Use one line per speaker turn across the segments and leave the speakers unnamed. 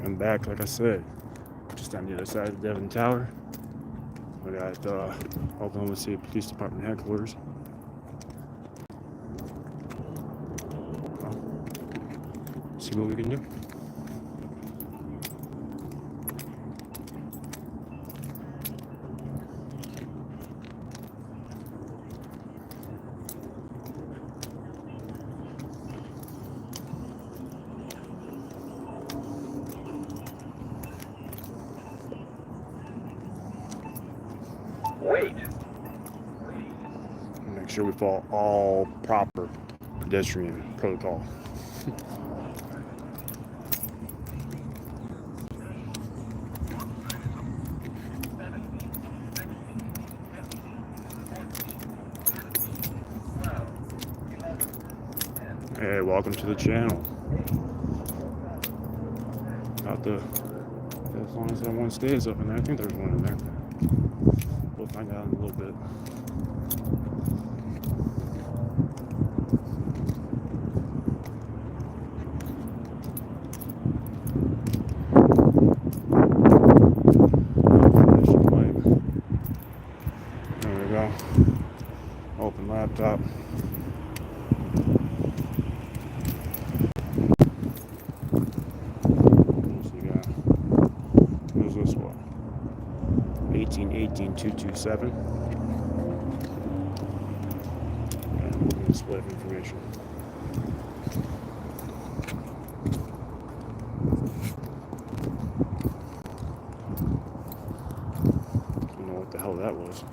I'm back, like I said, just on the other side of the Devon Tower. We got Oklahoma City Police Department headquarters. See what we can do.
Wait.
Make sure we follow all proper pedestrian protocol. Hey, welcome to the channel. About the, as long as that one stays up in there, I think there's one in there. We'll find out in a little bit. There we go. Open laptop. Who's this one? 18-18-227. And we're going to display of information. Don't know what the hell that was.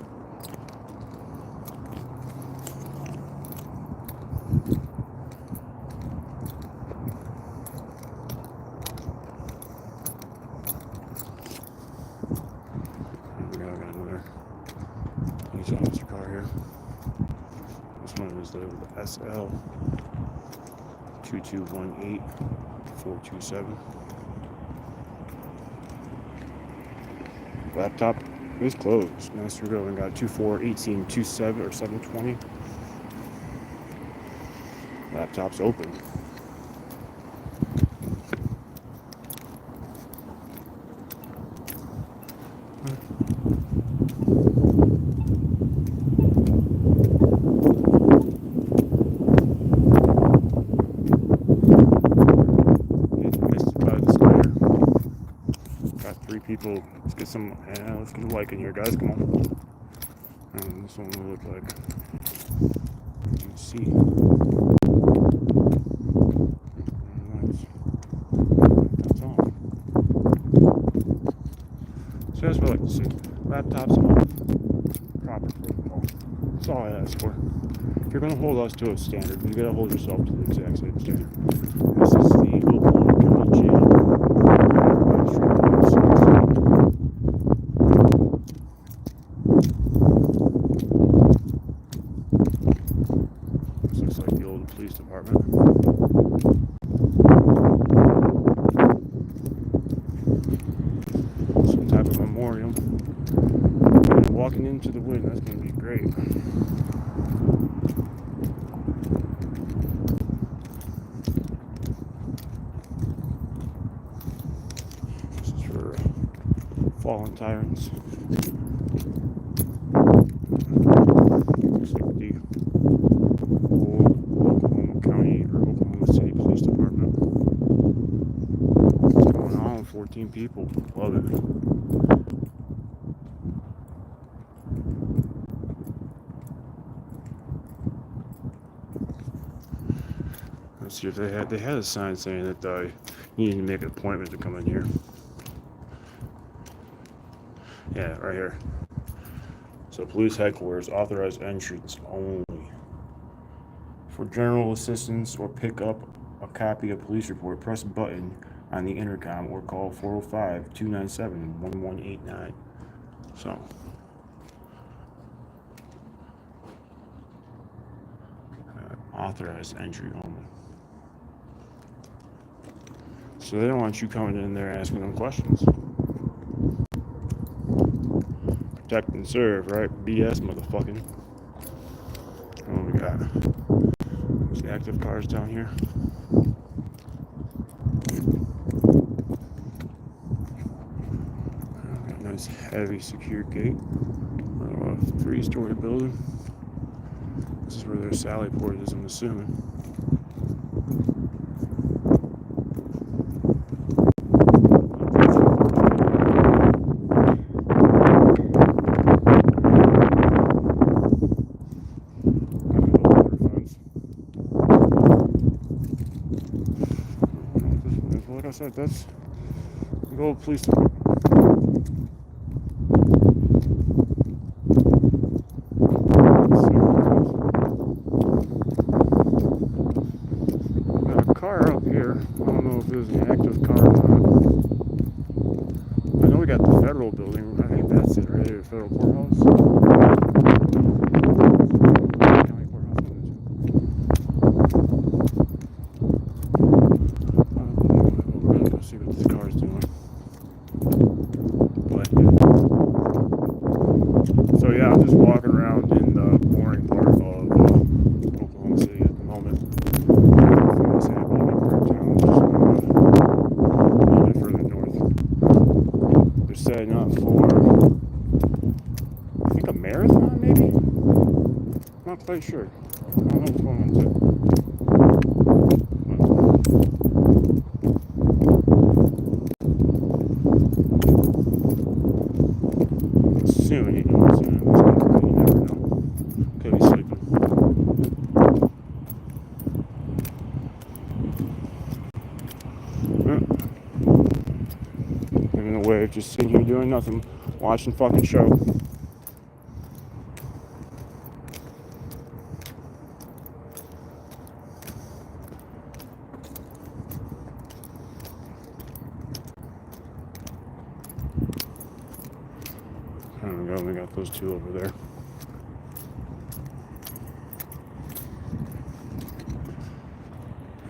Police officer car here. This one is the SL 2218427. Laptop is closed. Master building got 241827 or 720. Laptop's open. People, let's get some, let's get a like in here, guys. Come on. This one will look like. You can see. Nice. That's all. So that's what I like to see. Laptops off. Proper protocol. That's all I ask for. If you're going to hold us to a standard, you got to hold yourself to the exact same standard. This is the Oklahoma County Jail. This looks like the old police department. Some type of memorial. And walking into the wind, that's going to be great. Fallen tyrants. Looks like the old Oklahoma County or Oklahoma City Police Department. What's going on? 14 people. Love it. Let's see if they had a sign saying that you need to make an appointment to come in here. Yeah, right here. So police headquarters, authorized entrance only. For general assistance or pick up a copy of police report, press a button on the intercom or call 405-297-1189. So. Authorized entry only. So they don't want you coming in there asking them questions. Protect and serve, right? BS, motherfucking. What we got? There's the active cars down here. this heavy secure gate. A 3-story building. This is where their Sally port is, I'm assuming. Like I said, that's the old police department. Got a car up here. I don't know if there's an active car or not. I know we got the federal building. I think that's it, right? The federal courthouse. County courthouse. We're gonna go see what this car's doing. So yeah, I'm just walking around in the boring part of Oklahoma City at the moment. It's a part of town, just a little bit further north. They're setting up for, I think, a marathon, maybe? Not quite sure. I don't know what's going on too. Soon, you know, you never know. Could be sleeping. Giving a wave, just sitting here doing nothing, watching fucking show. There we go, we got those two over there.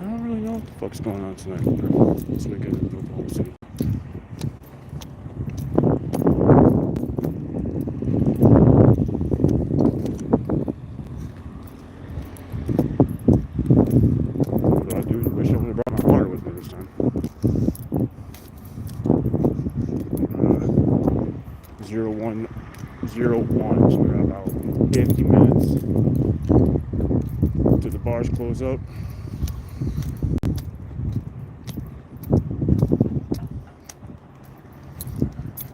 I don't really know what the fuck's going on tonight. Let's make it into Oklahoma City. What do I do? I wish I would have brought my water with me this time. 01:01, so we're at about 50 minutes till the bars close up.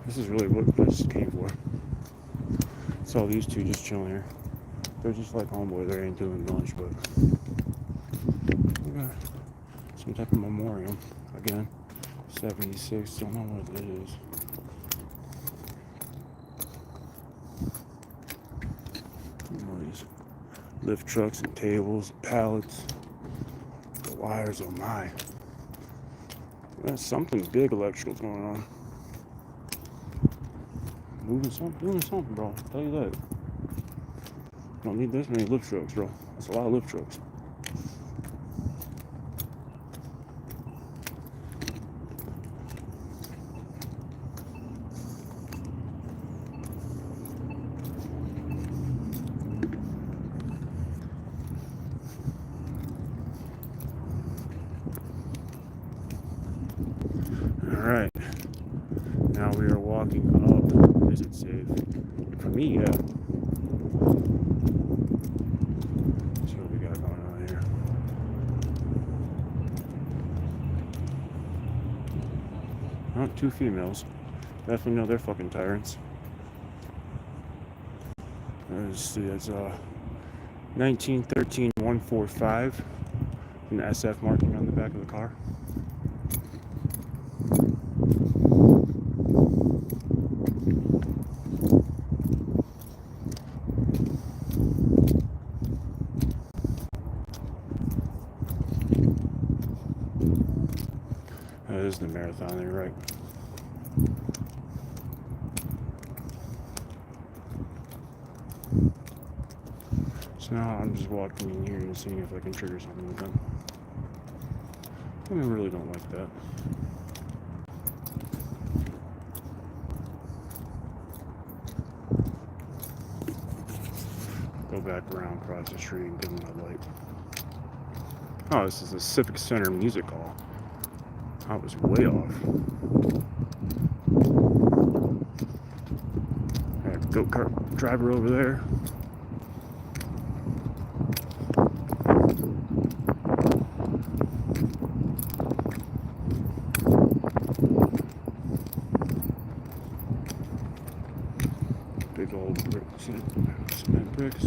This is really what I just came for. Saw these two just chilling here. They're just like homeboy, they ain't doing lunch, but we got some type of memorial. Again, 76, don't know what it is. These lift trucks and tables, pallets, the wires, oh my. There's something big electrical going on. Doing something, bro. I'll tell you that. Don't need this many lift trucks, bro. That's a lot of lift trucks. Alright, now we are walking up. Is it safe? For me, yeah. Let's see what we got going on here. Oh, 2 females. Definitely know they're fucking tyrants. Let's see, that's 1913-145. An SF marking on the back of the car. That is the marathon, you're right. So now I'm just walking in here and seeing if I can trigger something with them. I really don't like that. Go back around across the street and give them a light. Oh, this is a Civic Center music hall. I was way off. go-kart driver over there. Big old cement bricks.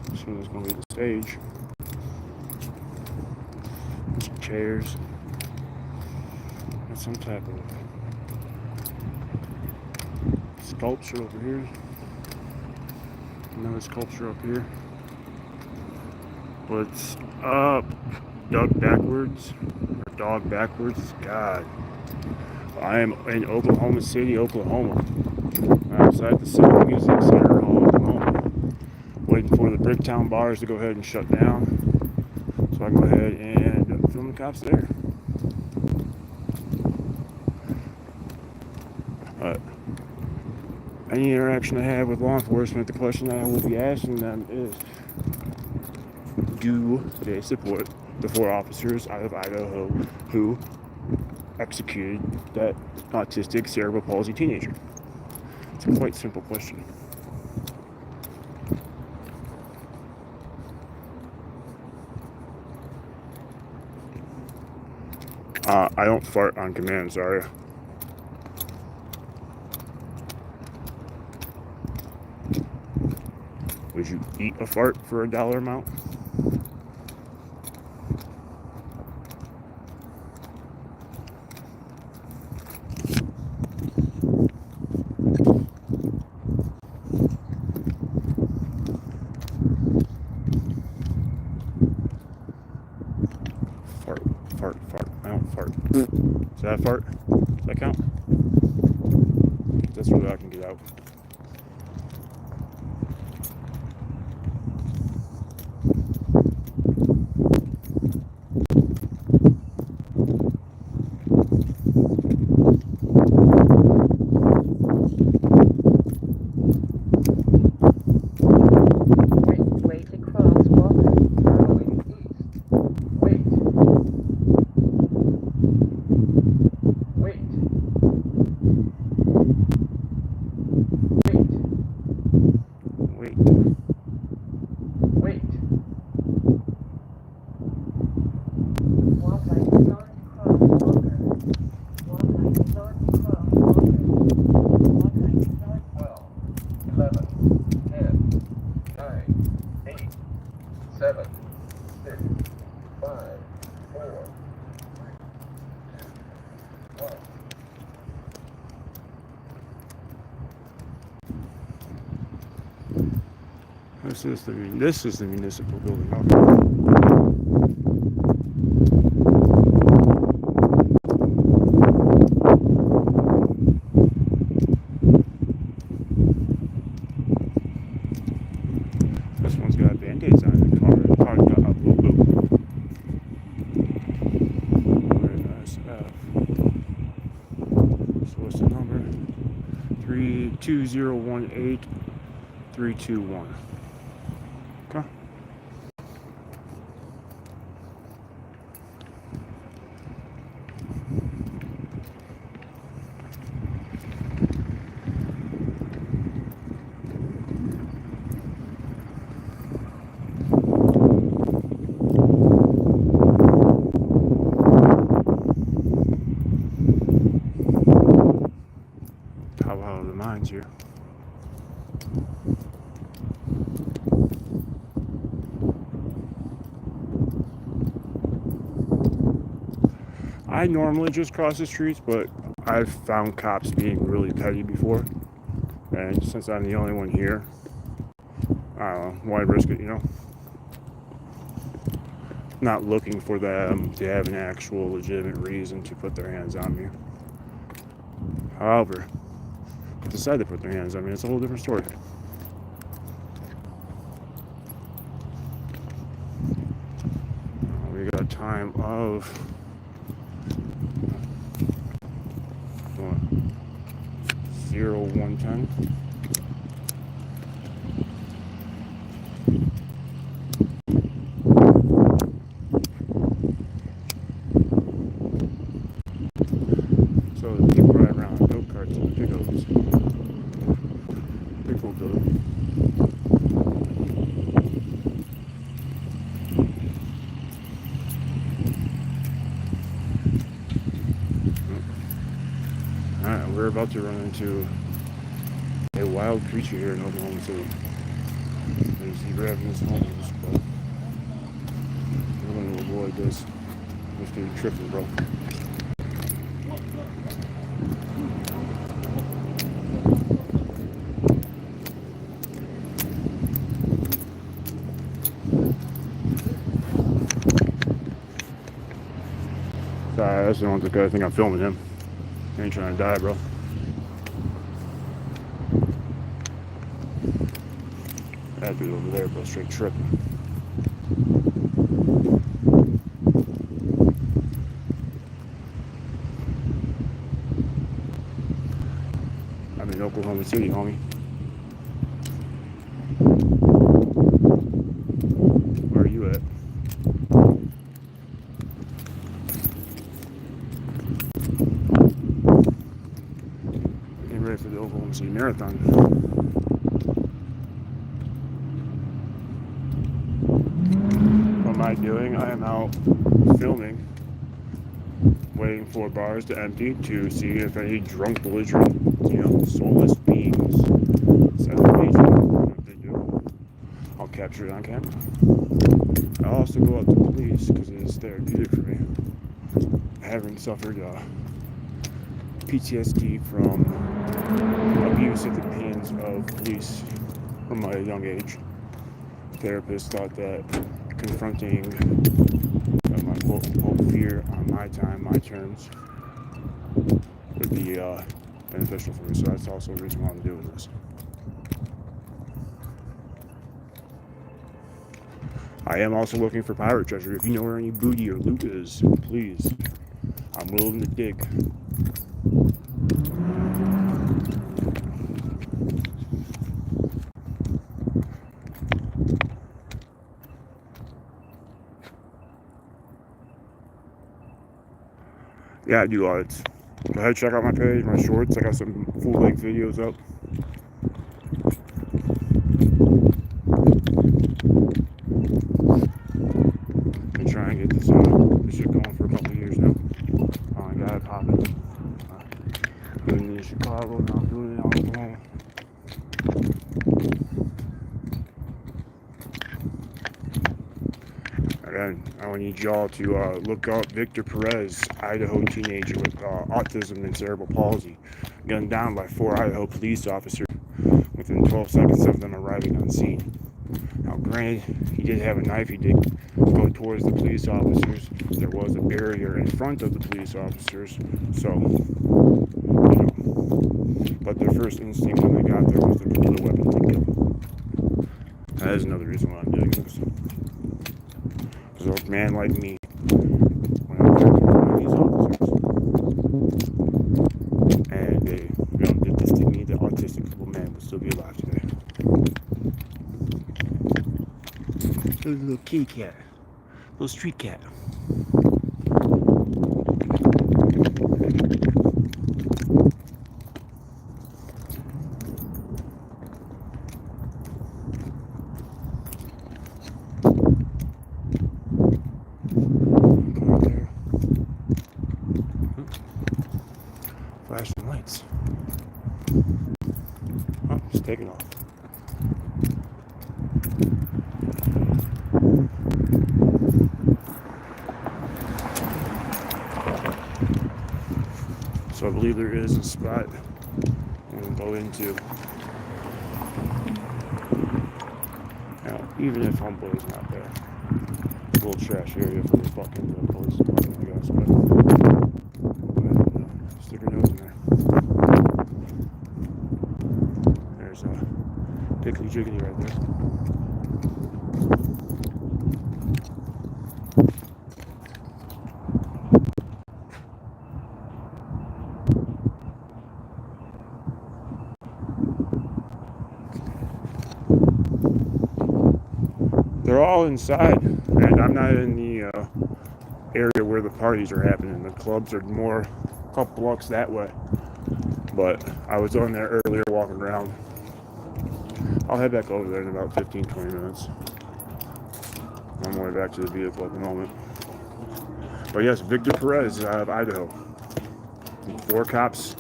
This one is going to be the stage. Some chairs. And some type of sculpture over here. Another sculpture up here. What's up? Dog backwards. Or dog backwards. God. I am in Oklahoma City, Oklahoma. Outside the Civic Music Center, Oklahoma. Waiting for the Bricktown bars to go ahead and shut down. So I can go ahead and film the cops there. Any interaction I have with law enforcement, the question that I will be asking them is, do they support the 4 officers out of Idaho who executed that autistic cerebral palsy teenager? It's a quite simple question. I don't fart on command, sorry. Would you eat a fart for a dollar amount? Fart. I don't fart. Is that a fart? Does that count? That's what I can get out. This is the municipal building. This one's got band-aids on it. Car got a boo-boo. Very nice. So what's the number? 32018-321. Okay. How about the mines here? I normally just cross the streets, but I've found cops being really petty before. And since I'm the only one here, I don't know, why risk it, you know? Not looking for them to have an actual legitimate reason to put their hands on me. However, if they decide to put their hands on me, it's a whole different story. We got a time of 0110. So the people ride around go-karts and pickups. we're about to run into a wild creature here in Oklahoma City. There's zebra having his homes, but we're going to avoid this. This dude tripping, bro. Sorry, that's the one good. I think I'm filming him. He ain't trying to die, bro. That dude over there, bro, straight tripping. I'm in Oklahoma City, homie. Where are you at? Getting ready for the Oklahoma City Marathon. What am I doing? I am out filming, waiting for bars to empty to see if any drunk, belligerent, soulless beings set what they do. I'll capture it on camera. I'll also go out to police because it is therapeutic for me. Having suffered PTSD from abuse at the hands of police from a young age. Therapists thought that confronting my quote-unquote fear on my time, my terms, would be beneficial for me. So that's also a reason why I'm doing this. I am also looking for pirate treasure. If you know where any booty or loot is, please, I'm willing to dig. Yeah, I do audits. Go ahead, check out my page, my shorts. I got some full-length videos up. Been trying to get this shit going for a couple of years now. I got it popping. Doing it in Chicago, now I'm doing it in Oklahoma. Again, I need y'all to look up Victor Perez, Idaho teenager with autism and cerebral palsy, gunned down by 4 Idaho police officers within 12 seconds of them arriving on scene. Now, granted, he did have a knife. He did go towards the police officers. There was a barrier in front of the police officers, so, but their first instinct when they got there was to pull the weapon to kill. That is another reason why I'm doing this. Because a man like me, when I'm talking to these officers, and they did this to me, the autistic little man would still be alive today. A little kitty cat, little street cat. Flashing lights. Oh, it's taking off. So I believe there is a spot we'll go into. Now, even if Homeboy's not there, a little trash area for the fucking police department, I guess, but stick your nose in there. There's a pickly jiggly right there. They're all inside, and I'm not in the area where the parties are happening. The clubs are more a couple blocks that way. But I was on there earlier walking around. I'll head back over there in about 15-20 minutes. I'm on my way back to the vehicle at the moment. But yes, Victor Perez out of Idaho. 4 cops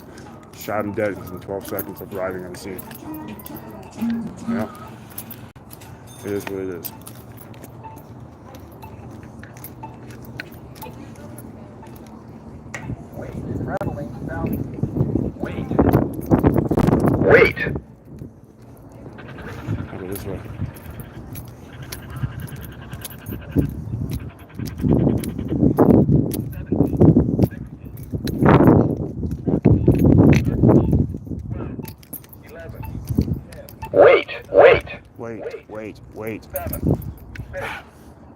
shot him dead within 12 seconds of arriving on the scene. Yeah. It is what it is.
Wait.
I'll go this way.
Wait.
Wait.
7, 6,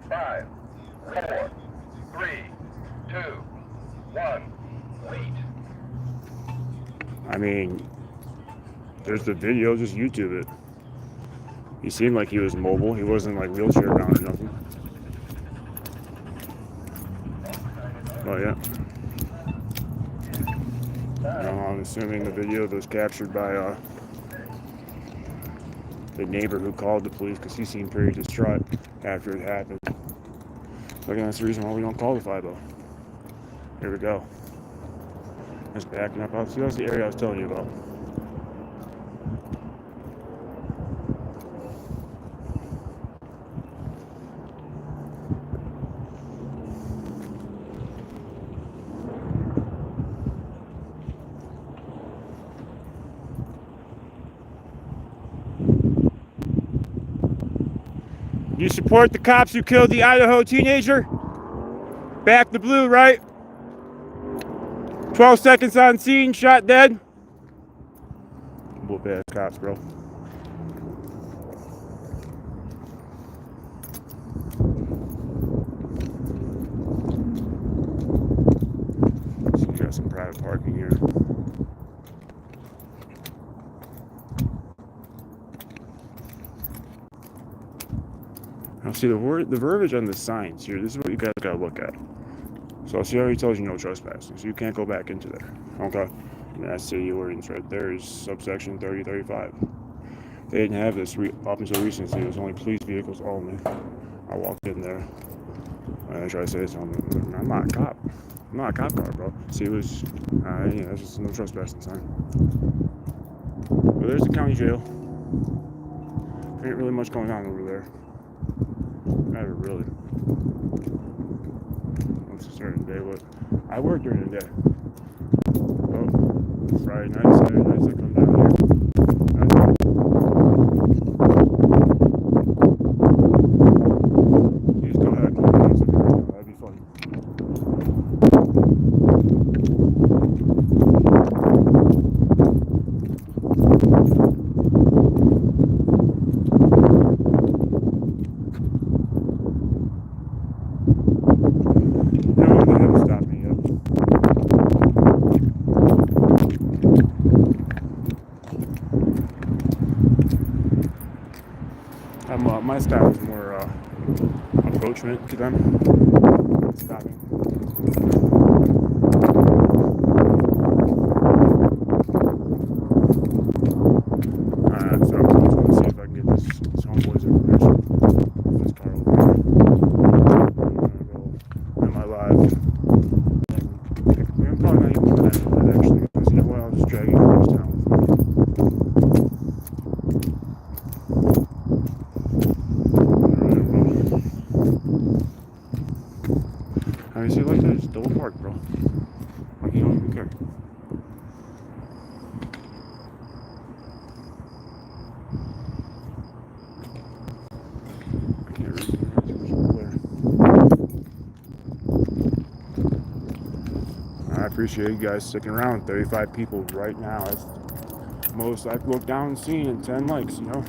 5, 4, 3, 2, 1. Wait.
I mean, there's the video, just YouTube it. He seemed like he was mobile. He wasn't like wheelchair bound or nothing. Oh yeah. I'm assuming the video was captured by the neighbor who called the police because he seemed pretty distraught after it happened. So again, that's the reason why we don't call the 5-0. Here we go. Just backing up. See, that's the area I was telling you about. You support the cops who killed the Idaho teenager? Back the blue, right? 12 seconds on scene, shot dead. Whoop ass cops, bro. So you got some private parking here. Now see the verbiage on the signs here, this is what you guys gotta look at. So see how he tells you no trespassing, so you can't go back into there. Okay? And that city ordinance right there is subsection 3035. They didn't have this up until recently. It was only police vehicles only. I walked in there and I tried to say something. I'm not a cop. I'm not a cop car, bro. See, it was, yeah, that's just no trespassing sign. Well, there's the county jail. Ain't really much going on over there. Not really. Once it's during the day, what? I work during the day. Oh, Friday night, Saturday nights, I come down here. You just go ahead and call the police. That'd be fun. No, they haven't stopped me yet. My style is more approachment to them. Stopping. So I'm just going to see if I can get this homeboy's information. This car over here. Am I live? I'm probably not even going to end that actually, because you know what? I'll just drag you across town with me. I mean, see, like that, just double park, bro. Like, you don't even care. I can't read too much clear. I appreciate you guys sticking around. 35 people right now. That's the most I've looked down and seen in 10 likes, you know?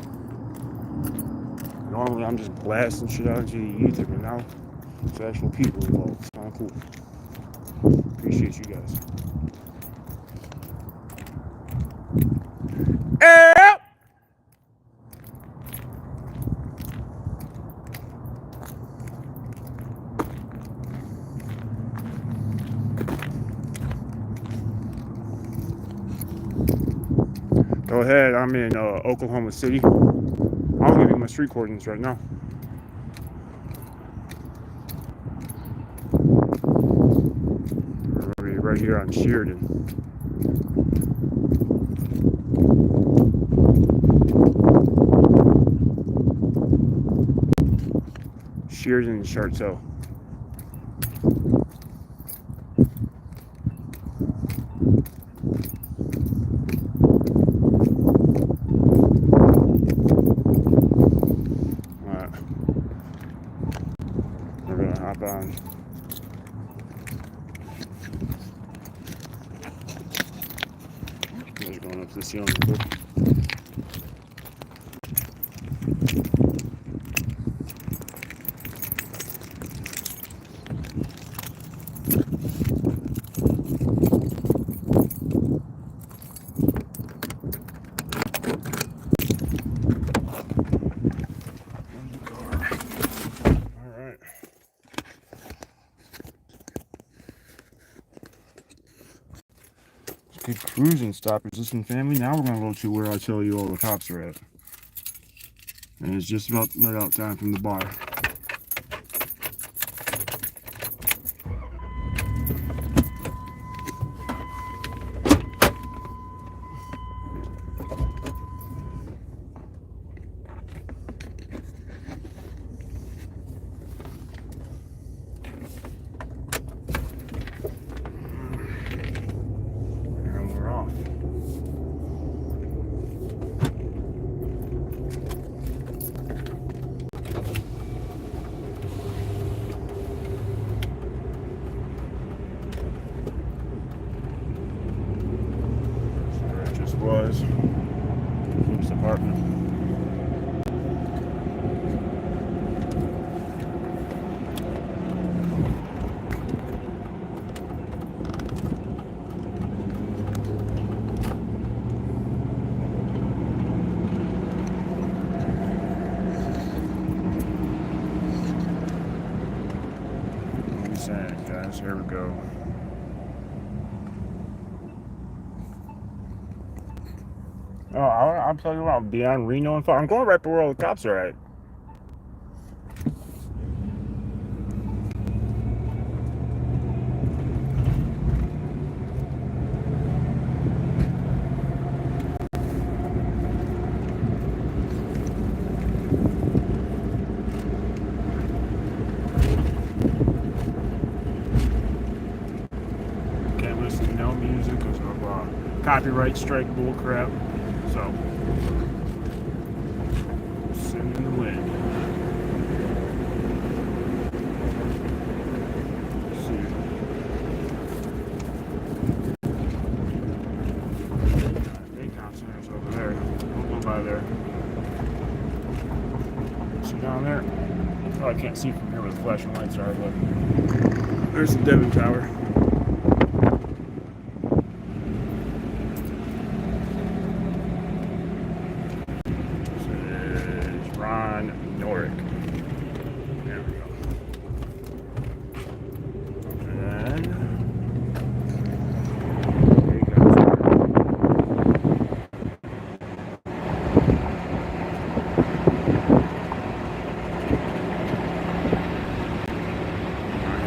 Normally, I'm just blasting shit out into the ether, but now it's actual people involved. It's kind of cool. Appreciate you guys. Go ahead, I'm in Oklahoma City. I'll give you my street coordinates right now. Right here on Sheridan. shears and shirt toe. Alright. We're gonna hop on. Just going up to the ceiling real quick. Good cruising stoppers, listen family. Now we're gonna go to where I tell you all the cops are at. And it's just about let out time from the bar. Was Luke's apartment. Sad, guys. Here we go. Oh, I'm telling you what, I'll be on Reno and I'm going right where all the cops are at. Can't listen to no music because of copyright strike bull crap. So, send in the wind. Let's see. Bacon center's over there. Don't go by there. See down there? Oh, I can't see from here where the flashing lights are, but there's the Devon Tower. Noric. There we go. And there you go.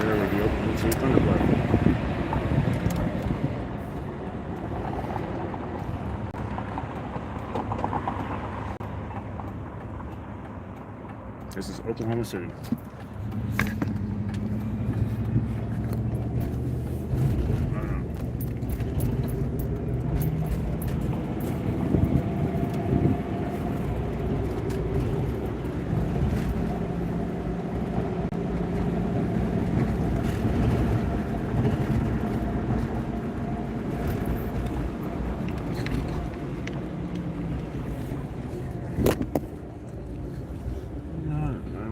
Here we go. Let's see Thunderbird. This is Oklahoma City.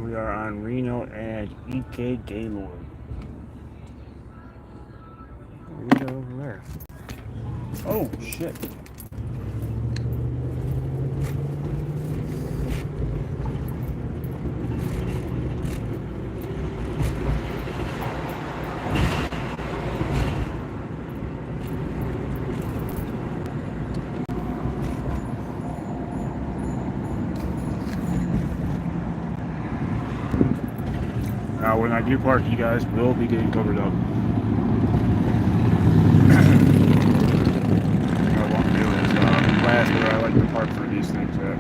We are on Reno at EK Gaylord. What do we got over there? Oh, shit. Now, when I do park, you guys will be getting covered up. What I want to do is last where I like to park for these things at.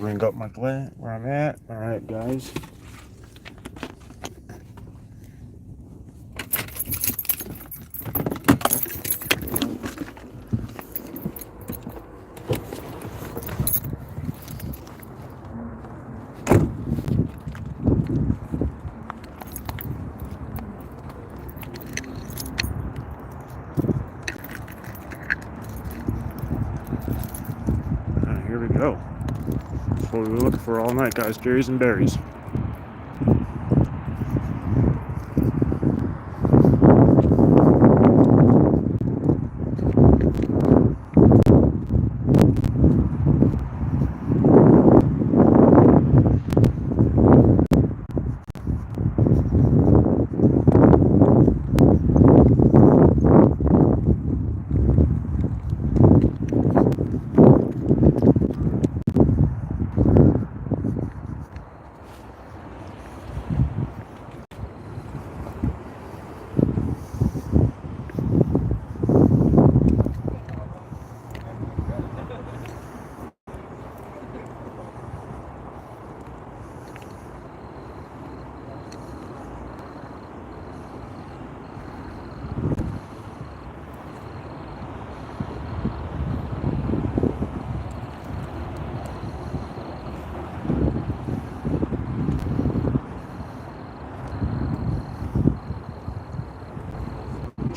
bring up my plan where I'm at. All right, guys. Here we go. That's what we were looking for all night, guys. Berries and berries.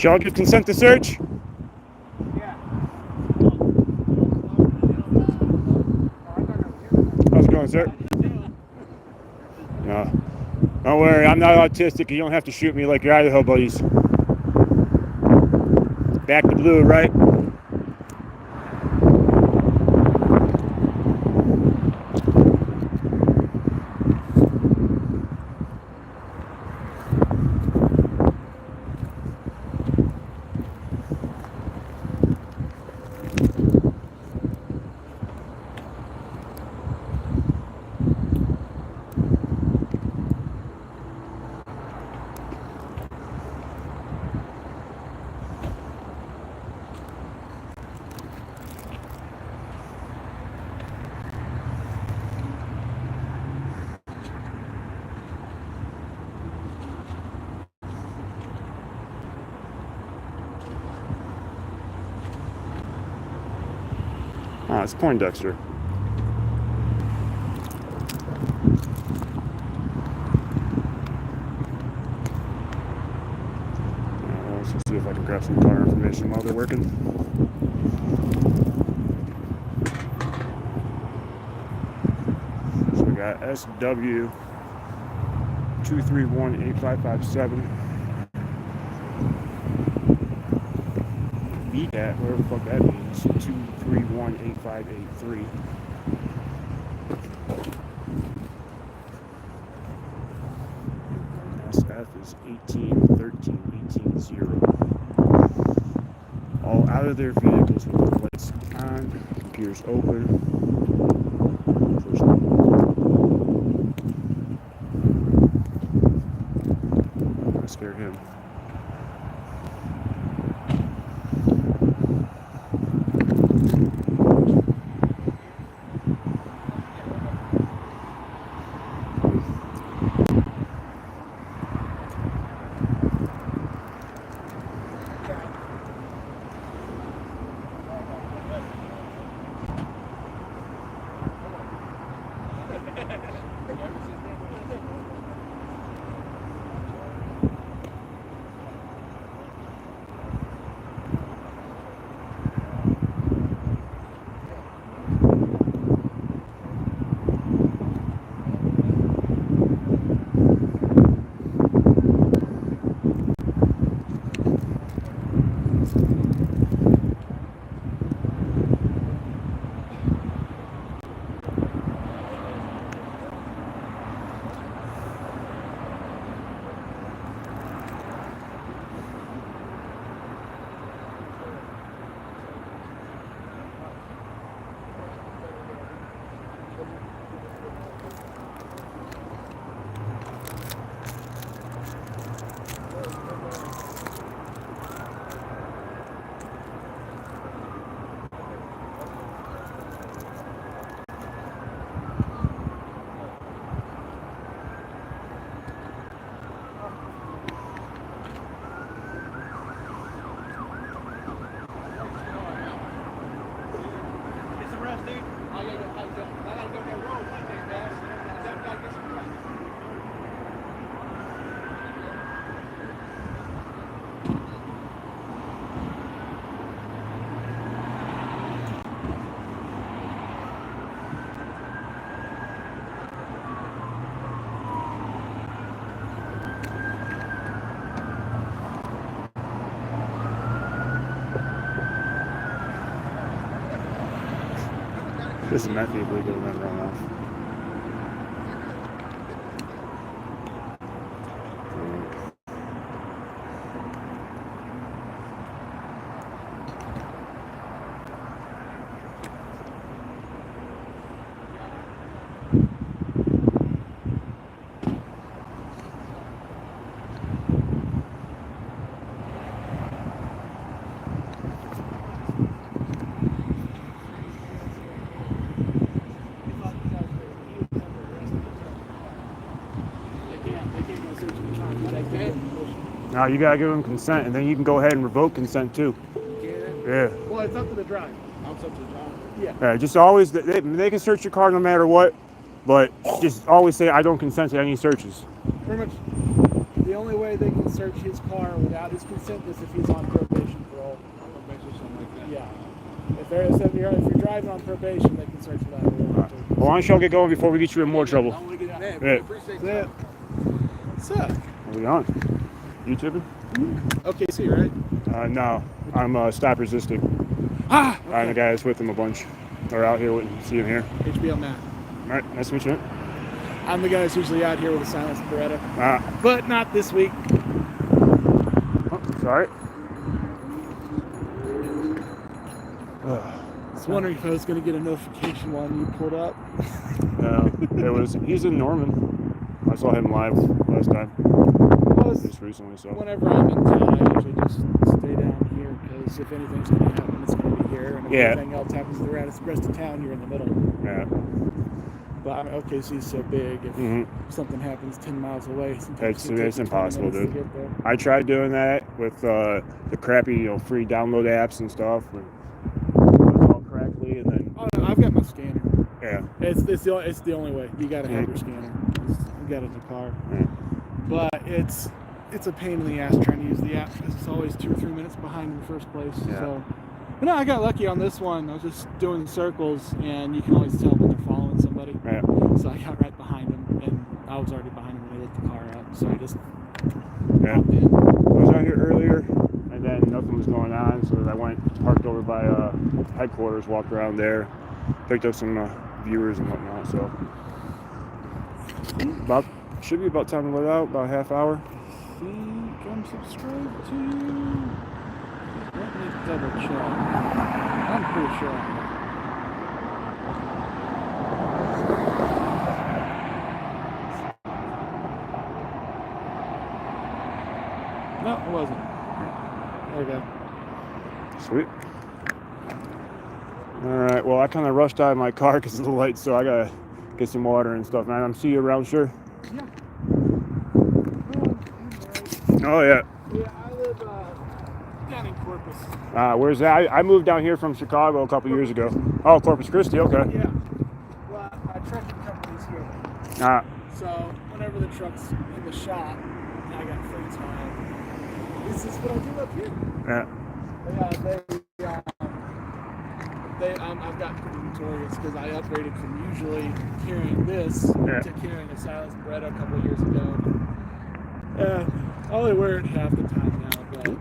Y'all give consent to search?
Yeah.
How's it going, sir? No. Don't worry, I'm not autistic. You don't have to shoot me like your Idaho buddies. Back to blue, right? Ah, it's Poindexter. Let's just see if I can grab some car information while they're working. So we got SW 2318557. VCAT, whatever the fuck that means, 2318583. SF is 1813180. All out of their vehicles with the lights on, computers open. I scared him. This is meth vehicle going to run off. Now you gotta give them consent, and then you can go ahead and revoke consent too. Yeah.
Well, it's up to the driver. It's up to the driver. Yeah.
Yeah. Just always they can search your car no matter what, but just always say I don't consent to any searches.
Pretty much. The only way they can search his car without his consent is if he's on probation parole. Probation or something like that. Yeah. If you're driving on probation, they can search without it.
Well, why don't y'all get going before we get you in more trouble?
I want to get in.
Yeah.
Appreciate that. What's up?
Are we on? YouTubing?
OKC, right?
No, I'm stop resisting.
Ah! Okay.
I'm the guy that's with him a bunch. Or out here with him. See him here.
HBO Matt.
Alright, nice to meet you.
I'm the guy that's usually out here with a silenced Beretta.
Ah.
But not this week.
Oh, sorry.
I was wondering if I was going to get a notification while you pulled up.
He's in Norman. I saw him live last time. Just recently, so.
Whenever I'm in town, I usually just stay down here because if anything's going to happen, it's going to be here. And if anything else happens to the rest of town, you're in the middle.
Yeah.
But I mean, OKC's so big, if something happens 10 miles away,
it's impossible, dude. I tried doing that with the crappy, free download apps and stuff. But it's all crackly, and then.
Oh, no, I've got my scanner.
Yeah.
It's the only way. You got to have your scanner. You got it in the car.
Yeah.
But it's a pain in the ass trying to use the app because it's always 2 or 3 minutes behind in the first place.
Yeah.
So, but no, I got lucky on this one. I was just doing circles, and you can always tell when they're following somebody.
Yeah.
So I got right behind him, and I was already behind him when they let the car out. So I just
hopped
in.
I was out here earlier, and then nothing was going on, so I went parked over by headquarters, walked around there, picked up some viewers and whatnot. So should be about time to let out, about a half hour.
I think I'm subscribed to. Let me double check. I'm pretty sure. No, it wasn't. There we go.
Sweet. Alright, well, I kind of rushed out of my car because of the lights, so I gotta get some water and stuff, man. I'm see you around, sure?
Yeah.
Oh, yeah.
Yeah, I live down in Corpus.
Where's that? I moved down here from Chicago a couple years ago. Oh, Corpus Christi, okay.
Yeah. Well, my trucking company's here. So, whenever the truck's in the shop, I got free time. This is what I do up here.
Yeah.
I've got pretty notorious because I upgraded from usually carrying this to carrying a silenced Beretta a couple of years ago. I only wear it half the time now, but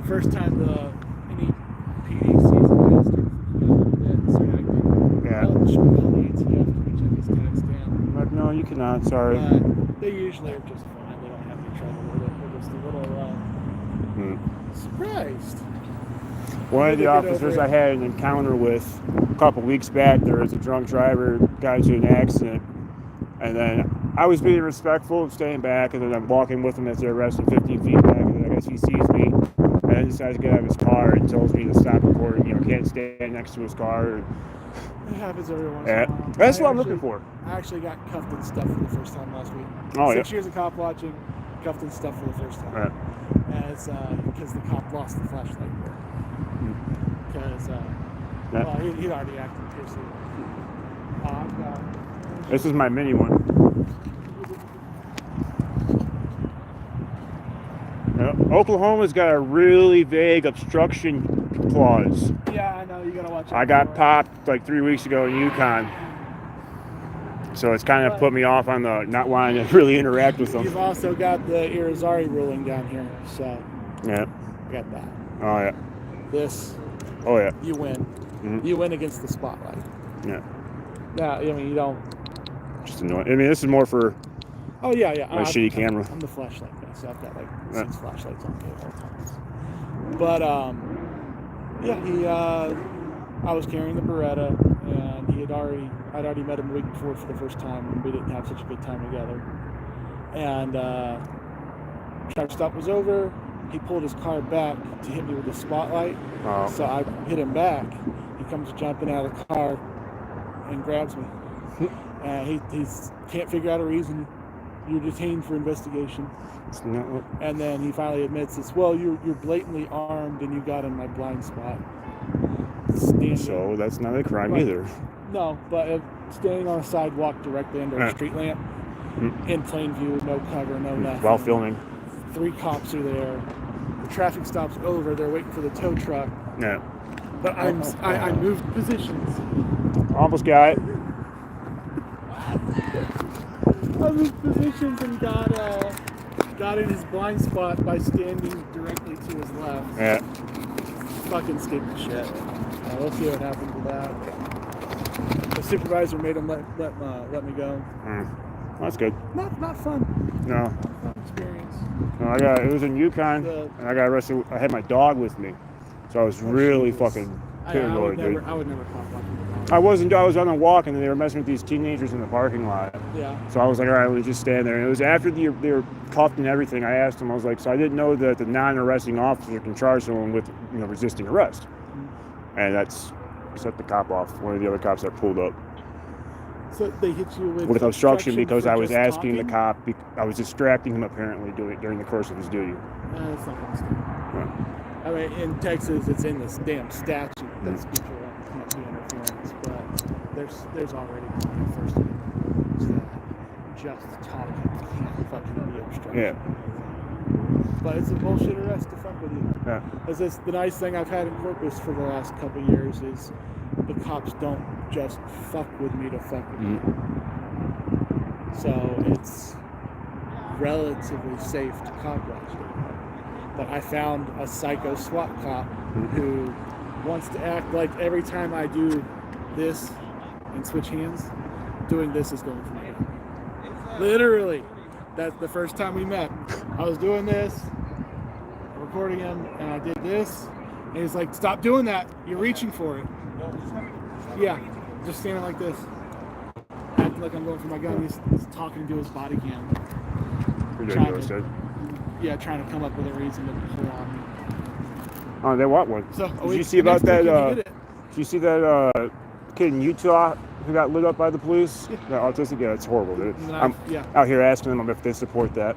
first time any PD sees me, I start freaking out a bit and start acting.
Yeah.
Should we call the ATF to check his tags down?
But no, you cannot, sorry.
But they usually are just fine. They don't have any trouble with it. They're just a little surprised.
One of the officers I had an encounter with a couple weeks back, there was a drunk driver, got into an accident, and then I was being respectful and staying back, and then I'm walking with him as they're arresting 15 feet back, and then I guess he sees me, and then decides to get out of his car and tells me to stop recording, can't stand next to his car.
It happens every once in a while.
That's what I'm looking for.
I actually got cuffed and stuff for the first time last week.
Oh,
6 years of cop watching, cuffed and stuff for the first time.
Right.
And it's because the cop lost the flashlight. Because well, he'd already acted pissy.
This is my mini one. Oklahoma's got a really vague obstruction clause.
Yeah, I know. You gotta watch out.
I got popped like 3 weeks ago in Yukon. So it's kind of put me off on the not wanting to really interact with them.
You've also got the Irizarry ruling down here, so
yeah,
I got that.
Oh yeah.
This.
Oh yeah.
You win. Mm-hmm. You win against the spotlight.
Yeah.
Yeah, I mean, you don't.
Just annoying. I mean, this is more for
Oh yeah.
my shitty camera.
I'm the flashlight guy, so I've got like
Yeah.
6 flashlights on me at all times. But yeah, I was carrying the Beretta, and I'd already met him the week before for the first time, and we didn't have such a good time together. And traffic stop was over. He pulled his car back to hit me with the spotlight.
Oh.
So I hit him back. He comes jumping out of the car and grabs me. And he can't figure out a reason. You're detained for investigation. And then he finally admits this. Well, you're blatantly armed and you got in my blind spot. Standing,
So that's not a crime
Right.
either.
No, but standing on a sidewalk directly under a street lamp, in plain view, no cover, no nothing.
While filming.
3 cops are there. The traffic stop's over. They're waiting for the tow truck.
Yeah.
But I moved positions.
Almost got it.
I moved positions and got in his blind spot by standing directly to his left.
Yeah.
Fucking stupid shit. We'll see what happens with that. The supervisor made him let me go.
That's good.
Not fun.
No.
Not fun experience.
No, it was in Yukon, and I got arrested. I had my dog with me, so I was really fucking paranoid, dude.
I would never pop up with a dog.
I was on a walk, and they were messing with these teenagers in the parking lot.
Yeah.
So I was like, all right, we'll just stand there. And it was after they were cuffed and everything. I asked them, I was like, so I didn't know that the non-arresting officer can charge someone with, resisting arrest. And that's set the cop off. One of the other cops that pulled up.
So they hit you
With obstruction because
for
I was
just
asking
talking?
the cop. I was distracting him apparently during the course of his duty.
That's not gonna stop.
Yeah.
I mean, in Texas, it's in this damn statute that speech can't be interference, but there's already First Amendment that just talking can't fucking be obstruction.
Yeah.
But it's a bullshit arrest to fuck with you.
Yeah.
The nice thing I've had in Corpus for the last couple of years is the cops don't just fuck with me to fuck with me. So it's relatively safe to cop watch. But I found a psycho SWAT cop who wants to act like every time I do this and switch hands, doing this is going for my gun. Literally. That's the first time we met. I was doing this, recording him, and I did this, and he's like, stop doing that. You're reaching for it. Yeah, just standing like this. Acting like I'm going for my gun. He's talking to his body cam.
Ridiculous, dude.
Yeah, trying to come up with a reason to pull on me.
Oh, they want one.
So,
Did you see about that? Did you see that kid in Utah who got lit up by the police?
Yeah.
The autistic? Yeah, it's horrible, dude. I'm
Yeah.
out here asking them if they support that.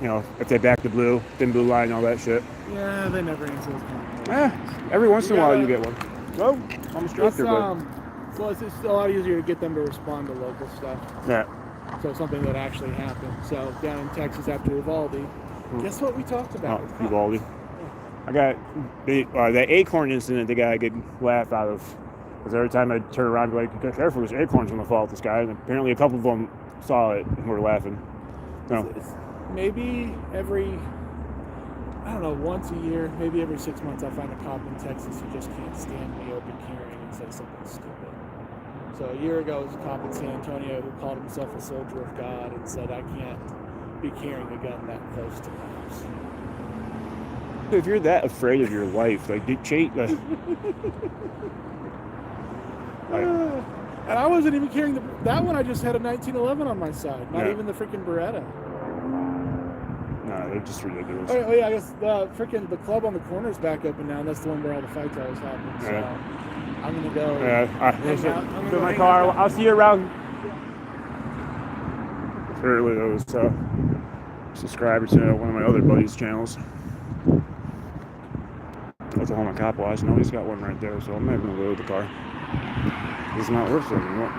If they back the thin blue line, all that shit.
Yeah, they never answer those kind of questions.
Every once in a while you get one. Well, I'm a instructor, but
so it's a lot easier to get them to respond to local stuff.
yeah.
So something that actually happened. So down in Texas after Uvalde, guess what we talked about?
Oh, Uvalde. I got that acorn incident. They got a good laugh out of. Because every time I turn around, I'd be like, careful, there's acorns on the fall with this guy. And apparently a couple of them saw it and were laughing. No.
Maybe once a year, maybe every 6 months, I find a cop in Texas who just can't stand me open carrying and say something stupid. So a year ago, there was a cop in San Antonio who called himself a soldier of God and said, I can't be carrying a gun that close to cops.
If you're that afraid of your life, like,
and I wasn't even carrying that one. I just had a 1911 on my side, not even the freaking Beretta.
No, they're just ridiculous.
Oh yeah, I guess the club on the corner is back open now, and that's the one where all the fights always happen. So I'm gonna go.
I'm in my car. I'll see you around. Apparently, I was subscriber to one of my other buddies' channels. Oklahoma Cop Watch. No, he's got one right there, so I'm not gonna load the car. It's not worth it anymore.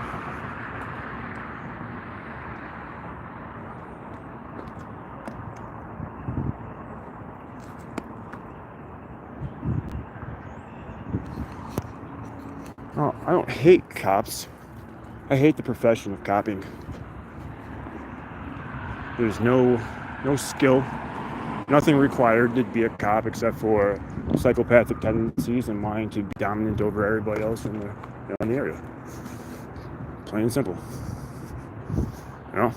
Oh, I don't hate cops. I hate the profession of copying. There's no skill, nothing required to be a cop except for psychopathic tendencies and wanting to be dominant over everybody else in the area. Plain and simple. You know?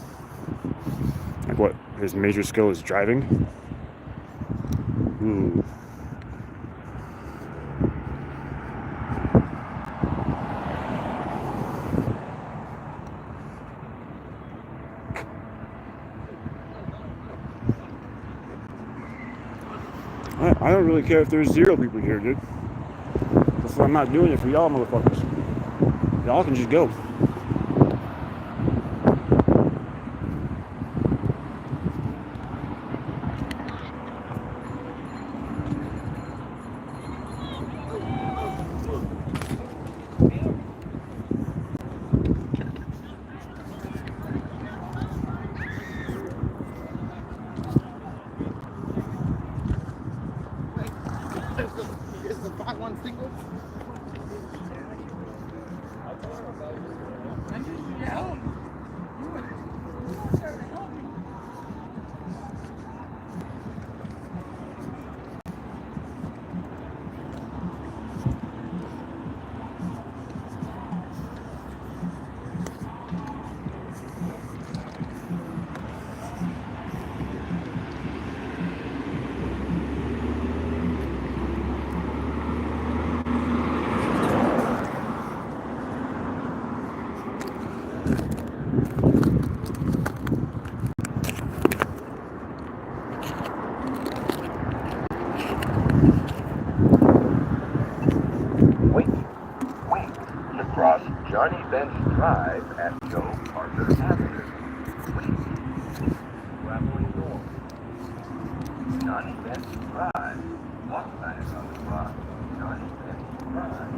Like what? His major skill is driving? Ooh. I don't really care if there's 0 people here, dude. That's why I'm not doing it for y'all motherfuckers. Y'all can just go.
Is the 5-1 single?
Wait to cross Johnny Bench Drive at Joe Parker Avenue. Wait. Traveling north. Johnny Bench Drive. 1 minute on the clock. Johnny Bench Drive.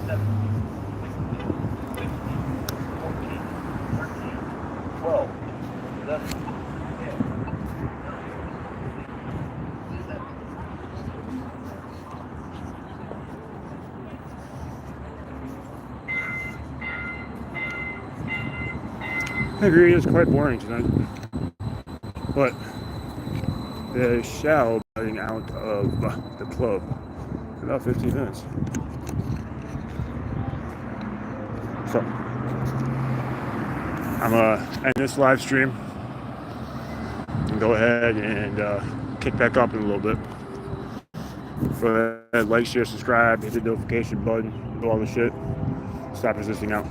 17, 16, 15, 14, 12, 11, 10.
I agree, it's quite boring tonight. But they shall be getting out of the club in about 15 minutes. So, I'm gonna end this live stream and go ahead and kick back up in a little bit. For that, like, share, subscribe, hit the notification button, do all the shit. Stop resisting out.